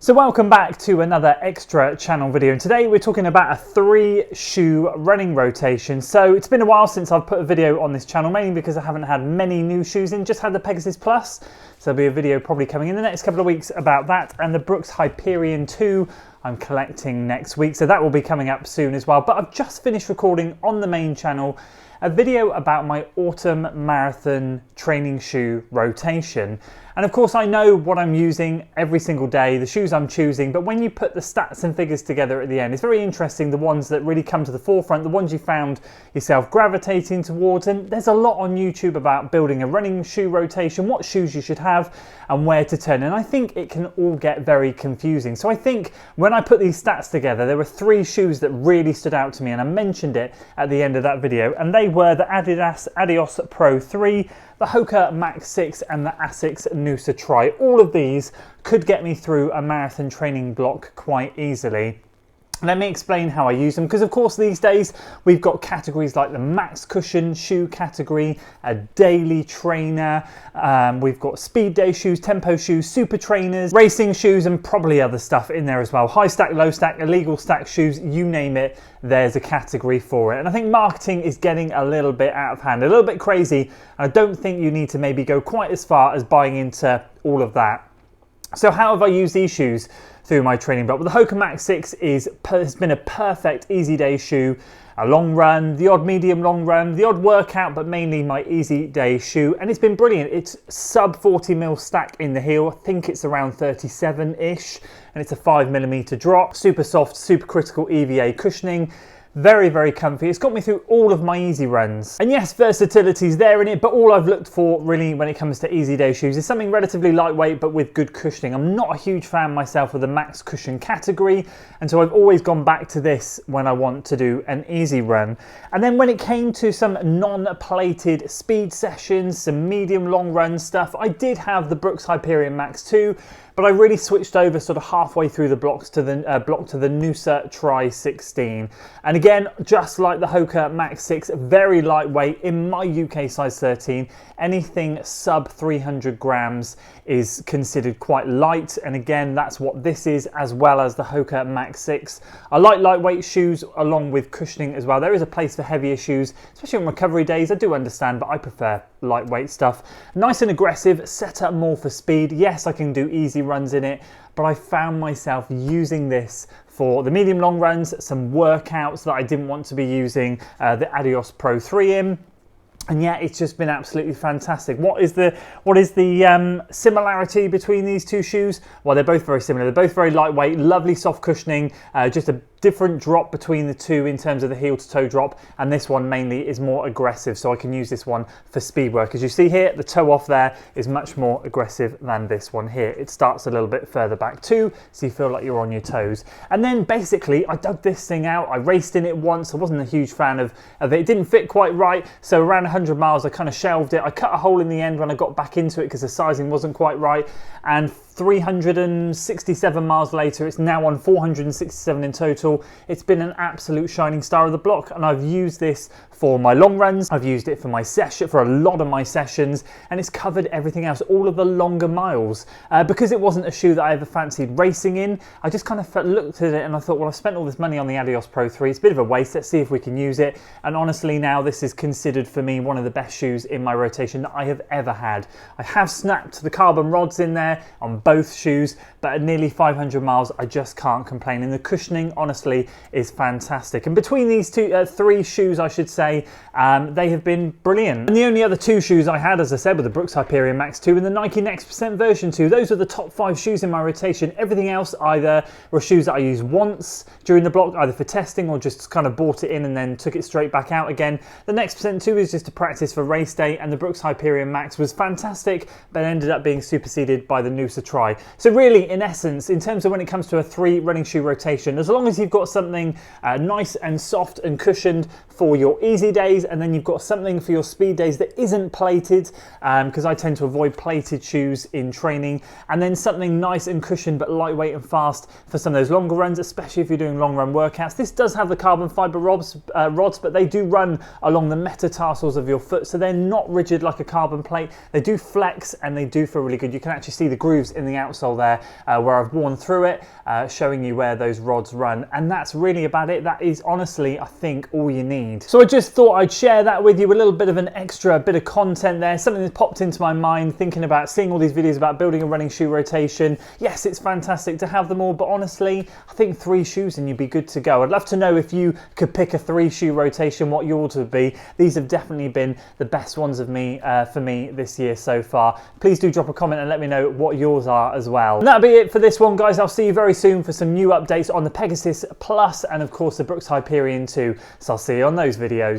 So welcome back to another extra channel video, and today we're talking about a 3-shoe running rotation. So it's been a while since I've put a video on this channel, mainly because I haven't had many new shoes in, just had the Pegasus Plus. So there'll be a video probably coming in the next couple of weeks about that, and the Brooks Hyperion 2 I'm collecting next week, so that will be coming up soon as well. But I've just finished recording on the main channel a video about my autumn marathon training shoe rotation. And of course I know what I'm using every single day, the shoes I'm choosing, but when you put the stats and figures together at the end, it's very interesting, the ones that really come to the forefront, the ones you found yourself gravitating towards. And there's a lot on YouTube about building a running shoe rotation, what shoes you should have and where to turn. And I think it can all get very confusing. So I think when I put these stats together, there were 3 shoes that really stood out to me, and I mentioned it at the end of that video, and they were the Adidas Adios Pro 3, the Hoka Mach 6 and the Asics Noosa Tri. All of these could get me through a marathon training block quite easily. Let me explain how I use them, because of course these days we've got categories like the max cushion shoe category, a daily trainer, we've got speed day shoes, tempo shoes, super trainers, racing shoes, and probably other stuff in there as well. High stack, low stack, illegal stack shoes, you name it, there's a category for it. And I think marketing is getting a little bit out of hand, a little bit crazy. I don't think you need to maybe go quite as far as buying into all of that. So how have I used these shoes through my training block? Well, the Hoka Mach 6 has been a perfect easy day shoe, a long run, the odd medium long run, the odd workout, but mainly my easy day shoe. And it's been brilliant. It's sub 40mm stack in the heel. I think it's around 37-ish, and it's a 5mm drop. Super soft, super critical EVA cushioning. Very, very comfy. It's got me through all of my easy runs. And yes, versatility's there in it, but all I've looked for really when it comes to easy day shoes is something relatively lightweight but with good cushioning. I'm not a huge fan myself of the max cushion category, and so I've always gone back to this when I want to do an easy run. And then when it came to some non-plated speed sessions, some medium long run stuff, I did have the Brooks Hyperion Max 2, but I really switched over sort of halfway through the blocks to the Noosa Tri 16. And again, just like the Hoka Mach 6, very lightweight in my UK size 13. Anything sub 300 grams is considered quite light. And again, that's what this is, as well as the Hoka Mach 6. I like lightweight shoes along with cushioning as well. There is a place for heavier shoes, especially on recovery days. I do understand, but I prefer lightweight stuff. Nice and aggressive, set up more for speed. Yes, I can do easy runs in it, but I found myself using this for the medium long runs, some workouts that I didn't want to be using the Adios Pro 3 in. And yeah, it's just been absolutely fantastic. What is the similarity between these two shoes? Well, they're both very similar. They're both very lightweight, lovely soft cushioning, just a different drop between the two in terms of the heel to toe drop, and this one mainly is more aggressive, so I can use this one for speed work. As you see here, the toe off there is much more aggressive than this one here. It starts a little bit further back too, so you feel like you're on your toes. And then basically I dug this thing out, I raced in it once. I wasn't a huge fan of it. It didn't fit quite right, so around 100 miles I kind of shelved it. I cut a hole in the end when I got back into it because the sizing wasn't quite right, and 367 miles later, it's now on 467 in total. It's been an absolute shining star of the block, and I've used this for my long runs. I've used it for my session, for a lot of my sessions, and it's covered everything else, all of the longer miles. Because it wasn't a shoe that I ever fancied racing in, I just kind of looked at it and I thought, well, I've spent all this money on the Adios Pro 3. It's a bit of a waste. Let's see if we can use it. And honestly, now this is considered for me one of the best shoes in my rotation that I have ever had. I have snapped the carbon rods in there on both shoes, but at nearly 500 miles, I just can't complain. And the cushioning, honestly, is fantastic. And between these 3 shoes, I should say, they have been brilliant. And the only other 2 shoes I had, as I said, were the Brooks Hyperion Max 2 and the Nike Next Percent version 2. Those are the top 5 shoes in my rotation. Everything else either were shoes that I used once during the block, either for testing or just kind of bought it in and then took it straight back out again. The Next Percent 2 is just a practice for race day, and the Brooks Hyperion Max was fantastic, but ended up being superseded by the Noosa Tri. So really, in essence, in terms of when it comes to a 3 running shoe rotation, as long as you've got something nice and soft and cushioned for your easy easy days, and then you've got something for your speed days that isn't plated, because I tend to avoid plated shoes in training, and then something nice and cushioned but lightweight and fast for some of those longer runs, especially if you're doing long run workouts. This does have the carbon fiber rods, but they do run along the metatarsals of your foot, so they're not rigid like a carbon plate. They do flex and they do feel really good. You can actually see the grooves in the outsole there where I've worn through it, showing you where those rods run, and that's really about it. That is honestly, I think, all you need. So I just thought I'd share that with you, a little bit of an extra bit of content there, something that popped into my mind thinking about seeing all these videos about building a running shoe rotation. Yes, it's fantastic to have them all, but honestly, I think 3 shoes and you'd be good to go. I'd love to know if you could pick a 3 shoe rotation, what yours would be. These have definitely been the best ones of me for me this year so far. Please do drop a comment and let me know what yours are as well. And that'll be it for this one, guys. I'll see you very soon for some new updates on the Pegasus Plus and of course the Brooks Hyperion 2. So I'll see you on those videos.